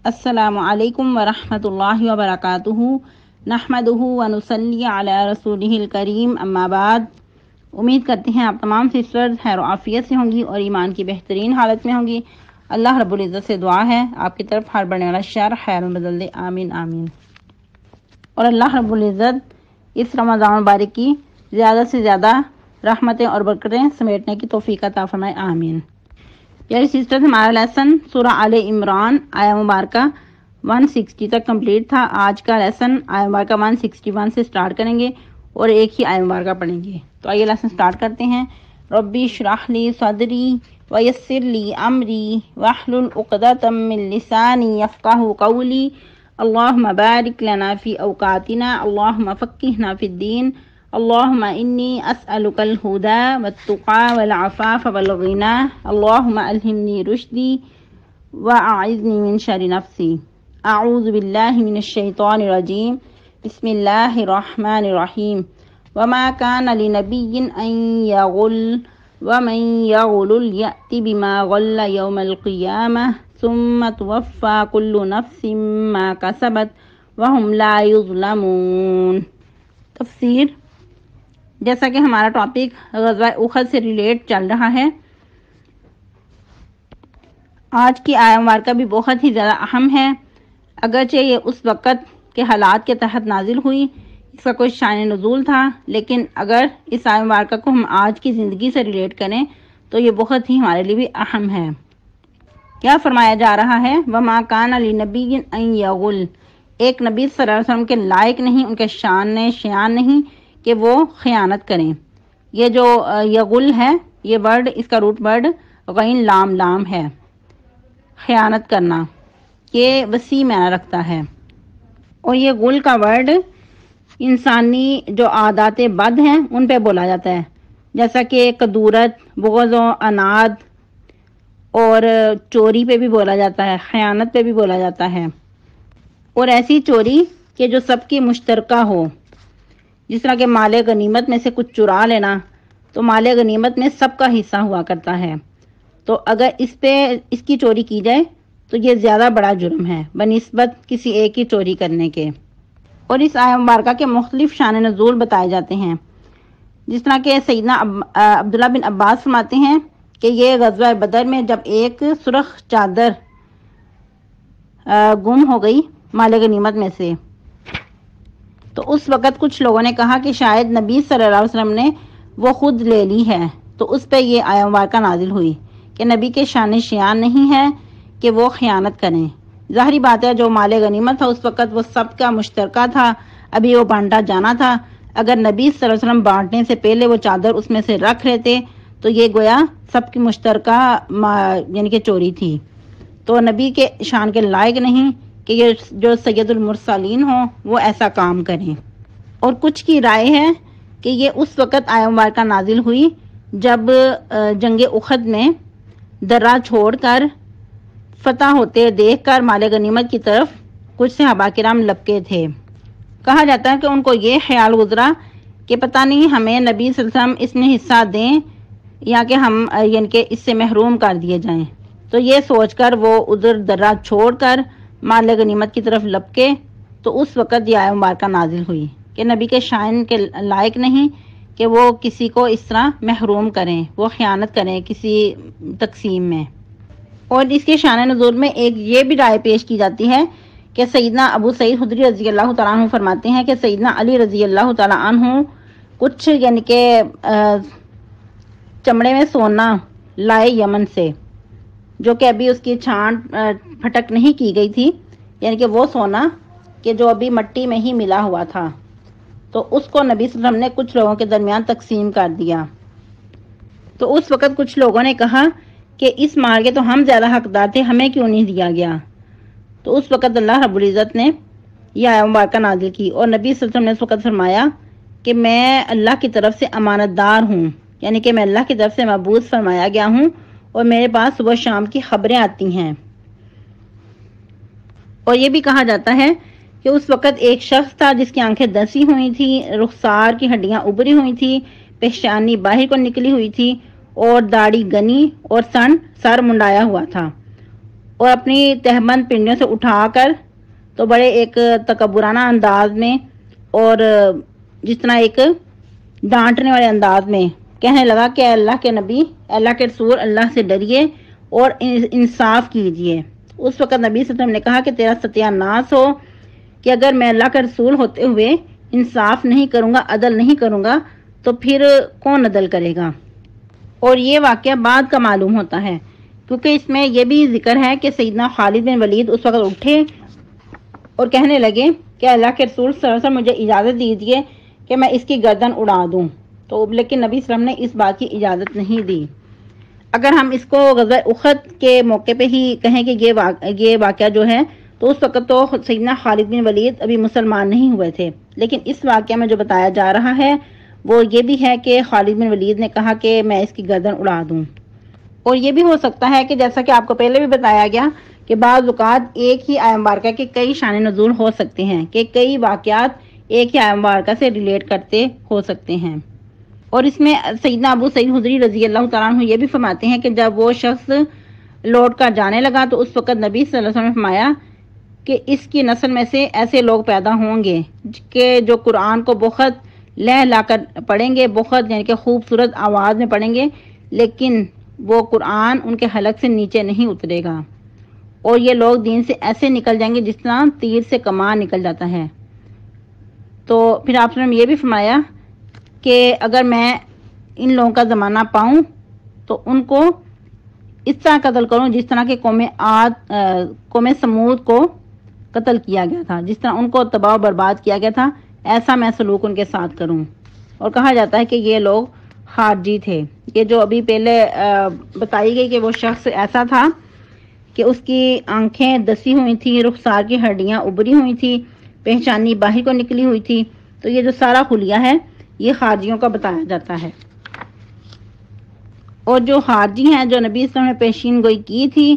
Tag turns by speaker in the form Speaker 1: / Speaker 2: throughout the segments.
Speaker 1: السلام علیکم ورحمۃ اللہ وبرکاتہ نحمدہ ونصلی علی رسولہ الکریم اما بعد۔ امید کرتے ہیں آپ تمام سسٹرز خیر و عافیت سے ہوں گی اور ایمان کی بہترین حالت میں ہوں گی۔ اللہ رب العزت سے دعا ہے آپ کی طرف ہر بڑھنے والا شر خیر میں بدل دے، آمین آمین۔ اور اللہ رب العزت اس رمضان مبارک کی زیادہ سے زیادہ رحمتیں اور برکتیں سمیٹنے کی توفیق عطا فرمائے، آمین۔ یار سسٹرز، ہمارا لیسن سورہ آل عمران آیہ مبارکہ 160 تک کمپلیٹ تھا۔ آج کا لیسن آیہ مبارکہ 161 سے سٹارٹ کریں گے اور ایک ہی آیہ مبارکہ پڑھیں گے۔ تو آئیے لیسن سٹارٹ کرتے ہیں۔ ربی اشرح لی صدری ویسر لی امری واحلل عقدۃ من لسانی یفقہوا قولی اللہم بارک لنا فی اوقاتنا اللہم فقہنا فی الدین اللہم انی اسألک الہدی والتقی والعفاف والغنی اللہم الہمنی رشدی واعذنی من شر نفسی اعوذ باللہ من الشیطان الرجیم بسم اللہ الرحمن الرحیم وما کان لنبی ان یغل ومن یغل یأت بما غل یوم القیامہ ثم توفی کل نفس ما کسبت وہم لا یظلمون۔ تفسیر۔ جیسا کہ ہمارا ٹاپک غزوہ احد سے ریلیٹ چل رہا ہے، آج کی آیہ مبارکہ بھی بہت ہی زیادہ اہم ہے۔ اگرچہ یہ اس وقت کے حالات کے تحت نازل ہوئی، اس کا کوئی شان نزول تھا، لیکن اگر اس آیہ مبارکہ کو ہم آج کی زندگی سے ریلیٹ کریں تو یہ بہت ہی ہمارے لیے بھی اہم ہے۔ کیا فرمایا جا رہا ہے؟ وَمَا كَانَ لِنَبِيٍّ أَن يَغُلَّ، ایک نبی صلی اللہ علیہ وسلم کے لائق نہیں، ان کے شان نہیں کہ وہ خیانت کریں۔ یہ جو یغل ہے، یہ ورڈ، اس کا روٹ ورڈ غین لام ہے، خیانت کرنا، یہ وسیع معنی رکھتا ہے۔ اور یہ غل کا ورڈ انسانی جو عادات بد ہیں ان پہ بولا جاتا ہے، جیسا کہ کدورت، بغض و عناد، اور چوری پہ بھی بولا جاتا ہے، خیانت پہ بھی بولا جاتا ہے، اور ایسی چوری کہ جو سب کی مشترکہ ہو، جس طرح کہ مال غنیمت میں سے کچھ چرا لینا، تو مال غنیمت میں سب کا حصہ ہوا کرتا ہے، تو اگر اس کی چوری کی جائے تو یہ زیادہ بڑا جرم ہے بنسبت کسی ایک کی چوری کرنے کے۔ اور اس آیہ مبارکہ کے مختلف شان نزول بتائے جاتے ہیں، جس طرح کہ سیدنا عبداللہ بن عباس فرماتے ہیں کہ یہ غزوہ بدر میں جب ایک سرخ چادر گم ہو گئی مال غنیمت میں سے، تو اس وقت کچھ لوگوں نے کہا کہ شاید نبی صلی اللہ علیہ وسلم نے وہ خود لے لی ہے، تو اس پہ یہ آیہ مبارکہ نازل ہوئی کہ نبی کے شان نہیں ہے کہ وہ خیانت کریں۔ ظاہری بات ہے جو مال غنیمت تھا اس وقت وہ سب کا مشترکہ تھا، ابھی وہ بانٹا جانا تھا۔ اگر نبی صلی اللہ علیہ وسلم بانٹنے سے پہلے وہ چادر اس میں سے رکھ لیتے تو یہ گویا سب کی مشترکہ یعنی کہ چوری تھی، تو نبی کے شان کے لائق نہیں کہ یہ جو سید المرسلین ہوں وہ ایسا کام کریں۔ اور کچھ کی رائے ہے کہ یہ اس وقت آیہ مبارکہ نازل ہوئی جب جنگ احد میں درہ چھوڑ کر فتح ہوتے دیکھ کر مال غنیمت کی طرف کچھ صحابہ کرام لپکے تھے۔ کہا جاتا ہے کہ ان کو یہ خیال گزرا کہ پتہ نہیں ہمیں نبی صلی اللہ علیہ وسلم اس میں حصہ دیں یا کہ ہم یعنی کہ اس سے محروم کر دیے جائیں، تو یہ سوچ کر وہ ادھر درہ چھوڑ کر مال غنیمت کی طرف لپکے، تو اس وقت یہ آیہ مبارکہ نازل ہوئی کہ نبی کے شان کے لائق نہیں کہ وہ کسی کو اس طرح محروم کریں، وہ خیانت کریں کسی تقسیم میں۔ اور اس کے شان نزول میں ایک یہ بھی رائے پیش کی جاتی ہے کہ سیدنا ابو سعید خدری رضی اللہ تعالیٰ عنہ فرماتے ہیں کہ سیدنا علی رضی اللہ تعالیٰ عنہ کچھ یعنی کہ چمڑے میں سونا لائے یمن سے، جو کہ ابھی اس کی چھانٹ پھٹک نہیں کی گئی تھی، یعنی کہ وہ سونا کہ جو ابھی مٹی میں ہی ملا ہوا تھا، تو اس کو نبی صلی اللہ علیہ وسلم نے کچھ لوگوں کے درمیان تقسیم کر دیا۔ تو اس وقت کچھ لوگوں نے کہا کہ اس مال کے تو ہم زیادہ حقدار تھے، ہمیں کیوں نہیں دیا گیا؟ تو اس وقت اللہ رب العزت نے یہ آیہ مبارکہ نازل کی، اور نبی صلی اللہ علیہ وسلم نے اس وقت فرمایا کہ میں اللہ کی طرف سے امانت دار ہوں، یعنی کہ میں اللہ کی طرف سے مبعوث فرمایا گیا ہوں اور میرے پاس صبح شام کی خبریں آتی ہیں۔ اور یہ بھی کہا جاتا ہے کہ اس وقت ایک شخص تھا جس کی آنکھیں دسی ہوئی تھی، رخسار کی ہڈیاں ابری ہوئی تھی، پیشانی باہر کو نکلی ہوئی تھی، اور داڑھی گنی اور سر منڈایا ہوا تھا، اور اپنی تہبند پنڈیوں سے اٹھا کر تو بڑے ایک تکبرانہ انداز میں اور جس طرح ایک ڈانٹنے والے انداز میں کہنے لگا کہ اللہ کے نبی، اللہ کے رسول، اللہ سے ڈریے اور انصاف کیجیے۔ اس وقت نبی صلی اللہ علیہ وسلم نے کہا کہ تیرا ستیہ ناس ہو کہ اگر میں اللہ کا رسول ہوتے ہوئے انصاف نہیں کروں گا، عدل نہیں کروں گا، تو پھر کون عدل کرے گا؟ اور یہ واقعہ بعد کا معلوم ہوتا ہے، کیونکہ اس میں یہ بھی ذکر ہے کہ سیدنا خالد بن ولید اس وقت اٹھے اور کہنے لگے کہ اللہ کے رسول صلی اللہ علیہ وسلم مجھے اجازت دیجیے کہ میں اس کی گردن اڑا دوں، تو لیکن نبی صلی اللہ علیہ وسلم نے اس بات کی اجازت نہیں دی۔ اگر ہم اس کو غزوہ احد کے موقع پہ ہی کہیں کہ یہ واقعہ جو ہے، تو اس وقت تو سیدنا خالد بن ولید ابھی مسلمان نہیں ہوئے تھے، لیکن اس واقعہ میں جو بتایا جا رہا ہے وہ یہ بھی ہے کہ خالد بن ولید نے کہا کہ میں اس کی گردن اڑا دوں۔ اور یہ بھی ہو سکتا ہے کہ جیسا کہ آپ کو پہلے بھی بتایا گیا کہ بعض اوقات ایک ہی آیت مبارکہ کے کئی شان نزول ہو سکتے ہیں، کہ کئی واقعات ایک ہی آیت مبارکہ سے ریلیٹ کرتے ہو سکتے ہیں۔ اور اس میں سیدنا ابو سعید خدری رضی اللہ تعالیٰ عنہ یہ بھی فرماتے ہیں کہ جب وہ شخص لوٹ کر جانے لگا تو اس وقت نبی صلی اللہ علیہ وسلم نے فرمایا کہ اس کی نسل میں سے ایسے لوگ پیدا ہوں گے کہ جو قرآن کو بہت لہلا کر پڑھیں گے، بہت یعنی کہ خوبصورت آواز میں پڑھیں گے، لیکن وہ قرآن ان کے حلق سے نیچے نہیں اترے گا، اور یہ لوگ دین سے ایسے نکل جائیں گے جس طرح تیر سے کمان نکل جاتا ہے۔ تو پھر آپ نے یہ بھی فرمایا کہ اگر میں ان لوگوں کا زمانہ پاؤں تو ان کو اس طرح قتل کروں جس طرح کہ قوم سمود کو قتل کیا گیا تھا، جس طرح ان کو تباہ و برباد کیا گیا تھا، ایسا میں سلوک ان کے ساتھ کروں۔ اور کہا جاتا ہے کہ یہ لوگ خارجی تھے، یہ جو ابھی پہلے بتائی گئی کہ وہ شخص ایسا تھا کہ اس کی آنکھیں دسی ہوئی تھی، رخسار کی ہڈیاں ابری ہوئی تھی، پہچانی باہر کو نکلی ہوئی تھی، تو یہ جو سارا خلیہ ہے یہ خارجیوں کا بتایا جاتا ہے۔ اور جو خارجی ہیں جو نبی صلی اللہ علیہ وسلم نے پیشین گوئی کی تھی،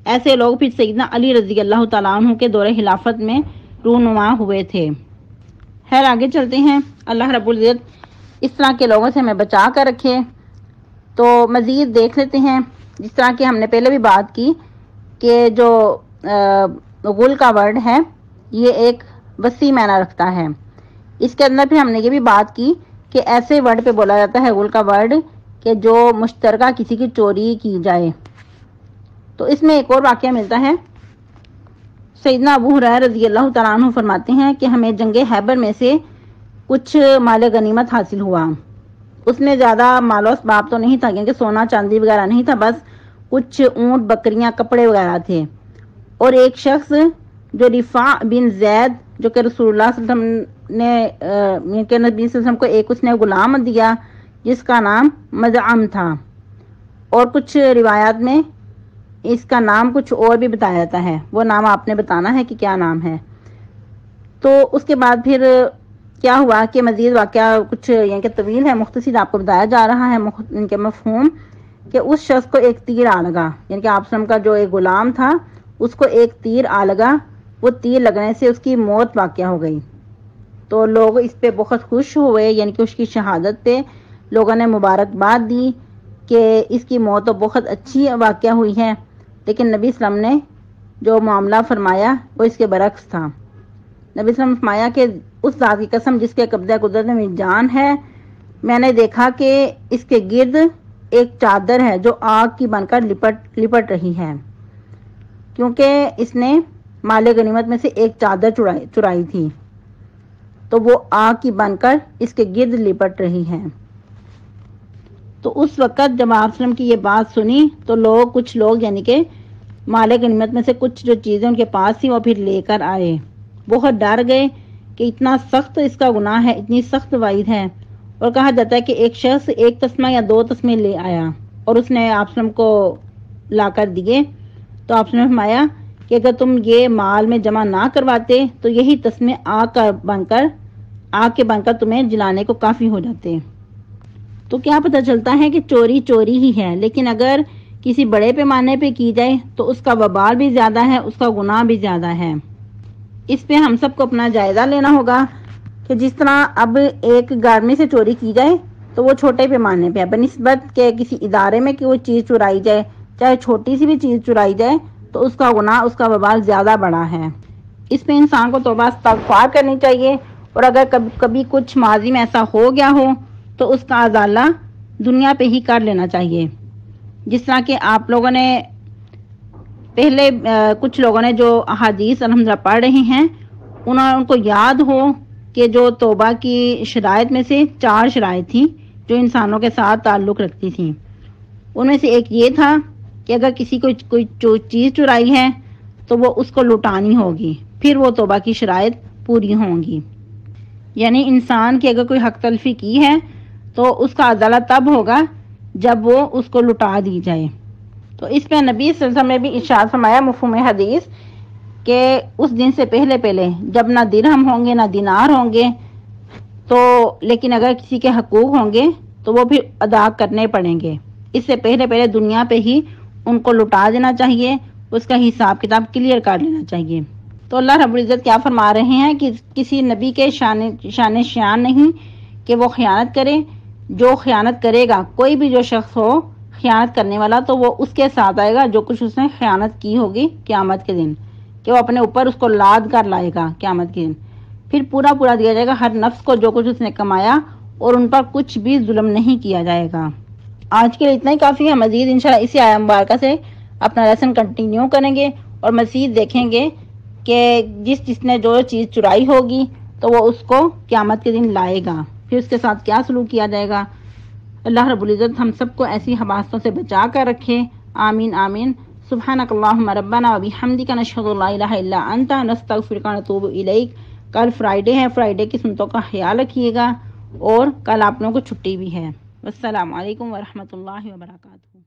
Speaker 1: ایسے لوگ پھر سیدنا علی رضی اللہ تعالیٰ عنہ کے دور خلافت میں رونما ہوئے تھے۔ خیر آگے چلتے ہیں۔ اللہ رب العزت اس طرح کے لوگوں سے ہمیں بچا کر رکھے۔ تو مزید دیکھ لیتے ہیں، جس طرح کہ ہم نے پہلے بھی بات کی کہ جو غل کا ورڈ ہے یہ ایک وسیع معنی رکھتا ہے۔ اس کے اندر پھر ہم نے یہ بھی بات کی کہ ایسے ورڈ پہ بولا جاتا ہے غل کا ورڈ کہ جو مشترکہ کسی کی چوری کی جائے۔ تو اس میں ایک اور واقعہ ملتا ہے۔ سیدنا ابو ہریرہ رضی اللہ تعالیٰ عنہ فرماتے ہیں کہ ہمیں جنگ خیبر میں سے کچھ مال غنیمت حاصل ہوا۔ اس میں زیادہ مال و اسباب تو نہیں تھا، کیونکہ سونا چاندی وغیرہ نہیں تھا، بس کچھ اونٹ بکریاں کپڑے وغیرہ تھے۔ اور ایک شخص جو رفاع بن زید جو کہ رسول اللہ صلی اللہ علیہ وسلم نے کہ نبی صلی اللہ علیہ وسلم کو ایک اس نے غلام دیا جس کا نام مدعم تھا، اور کچھ روایات میں اس کا نام کچھ اور بھی بتایا جاتا ہے، وہ نام آپ نے بتانا ہے کہ کیا نام ہے۔ تو اس کے بعد پھر کیا ہوا کہ مزید واقعہ کچھ یعنی کہ طویل ہے، مختصر آپ کو بتایا جا رہا ہے ان کے مفہوم، کہ اس شخص کو ایک تیر آ لگا، یعنی کہ آپ کا جو ایک غلام تھا اس کو ایک تیر آ لگا، وہ تیر لگنے سے اس کی موت واقع ہو گئی۔ تو لوگ اس پہ بہت خوش ہوئے، یعنی کہ اس کی شہادت پہ لوگوں نے مبارکباد دی کہ اس کی موت تو بہت اچھی واقعہ ہوئی ہے، لیکن نبی صلی اللہ علیہ وسلم نے جو معاملہ فرمایا وہ اس کے برعکس تھا۔ نبی صلی اللہ علیہ وسلم نے فرمایا کہ اس ذات کی قسم جس کے قبضہ قدرت میں میری جان ہے، میں نے دیکھا کہ اس کے گرد ایک چادر ہے جو آگ کی بن کر لپٹ رہی ہے، کیونکہ اس نے مال غنیمت میں سے ایک چادر چرائی تھی، تو وہ آگ کی بن کر اس کے گرد لپٹ رہی ہے۔ تو اس وقت جب آپ وسلم کی یہ بات سنی تو کچھ لوگ یعنی کہ مال غنیمت میں سے کچھ جو چیزیں ان کے پاس تھی وہ پھر لے کر آئے، بہت ڈر گئے کہ اتنا سخت اس کا گناہ ہے، اتنی سخت وعید ہے۔ اور کہا جاتا ہے کہ ایک شخص ایک تسمہ یا دو تسمے لے آیا اور اس نے آپ وسلم کو لا کر دیے، تو آپ وسلم نے فرمایا کہ اگر تم یہ مال میں جمع نہ کرواتے تو یہی تسمے آگ کے بن کر تمہیں جلانے کو کافی ہو جاتے۔ تو کیا پتہ چلتا ہے کہ چوری چوری ہی ہے، لیکن اگر کسی بڑے پیمانے پہ کی جائے تو اس کا وبال بھی زیادہ ہے، اس کا گناہ بھی زیادہ ہے۔ اس پہ ہم سب کو اپنا جائزہ لینا ہوگا کہ جس طرح اب ایک گارمی سے چوری کی جائے تو وہ چھوٹے پیمانے پہ ہے، بنسبت کہ کسی ادارے میں کہ وہ چیز چرائی جائے، چاہے چھوٹی سی بھی چیز چرائی جائے تو اس کا گناہ، اس کا وبال زیادہ بڑا ہے۔ اس پہ انسان کو توبہ استغفار کرنی چاہیے، اور اگر کبھی کچھ ماضی میں ایسا ہو گیا ہو تو اس کا ازالہ دنیا پہ ہی کر لینا چاہیے۔ جس طرح کہ آپ لوگوں نے پہلے کچھ لوگوں نے جو احادیث الحمدللہ پڑھ رہے ہیں ان کو یاد ہو کہ جو توبہ کی شرائط میں سے 4 شرائط تھیں جو انسانوں کے ساتھ تعلق رکھتی تھیں۔ ان میں سے ایک یہ تھا کہ اگر کسی کو کوئی چیز چرائی ہے تو وہ اس کو لوٹانی ہوگی، پھر وہ توبہ کی شرائط پوری ہوں گی۔ یعنی انسان کی اگر کوئی حق تلفی کی ہے تو اس کا ازالہ تب ہوگا جب وہ اس کو لٹا دی جائے۔ تو اس پہ نبی صلی اللہ علیہ وسلم نے بھی ارشاد فرمایا مفہوم حدیث کہ اس دن سے پہلے جب نہ درہم ہوں گے نہ دینار ہوں گے، تو لیکن اگر کسی کے حقوق ہوں گے تو وہ بھی ادا کرنے پڑیں گے۔ اس سے پہلے دنیا پہ ہی ان کو لٹا دینا چاہیے، اس کا حساب کتاب کلیئر کر لینا چاہیے۔ تو اللہ رب العزت کیا فرما رہے ہیں کہ کسی نبی کے شان نہیں کہ وہ خیانت کرے۔ جو خیانت کرے گا، کوئی بھی جو شخص ہو خیانت کرنے والا، تو وہ اس کے ساتھ آئے گا جو کچھ اس نے خیانت کی ہوگی قیامت کے دن، کہ وہ اپنے اوپر اس کو لاد کر لائے گا قیامت کے دن۔ پھر پورا دیا جائے گا ہر نفس کو جو کچھ اس نے کمایا، اور ان پر کچھ بھی ظلم نہیں کیا جائے گا۔ آج کے لیے اتنا ہی کافی ہے۔ مزید انشاءاللہ اسی آیہ مبارکہ سے اپنا لیسن کنٹینیو کریں گے اور مزید دیکھیں گے کہ جس نے جو چیز چرائی ہوگی تو وہ اس کو قیامت کے دن لائے گا، پھر اس کے ساتھ کیا سلوک کیا جائے گا۔ اللہ رب العزت ہم سب کو ایسی حوادثوں سے بچا کر رکھے، آمین آمین۔ سبحانک اللہم ربنا و بحمدک، نشہد ان لا الہ الا انت، نستغفرک و نتوب الیک۔ کل فرائیڈے ہے، فرائیڈے کی سنتوں کا خیال رکھیے گا، اور کل آپ لوگوں کو چھٹی بھی ہے۔ والسلام علیکم ورحمۃ اللہ وبرکاتہ۔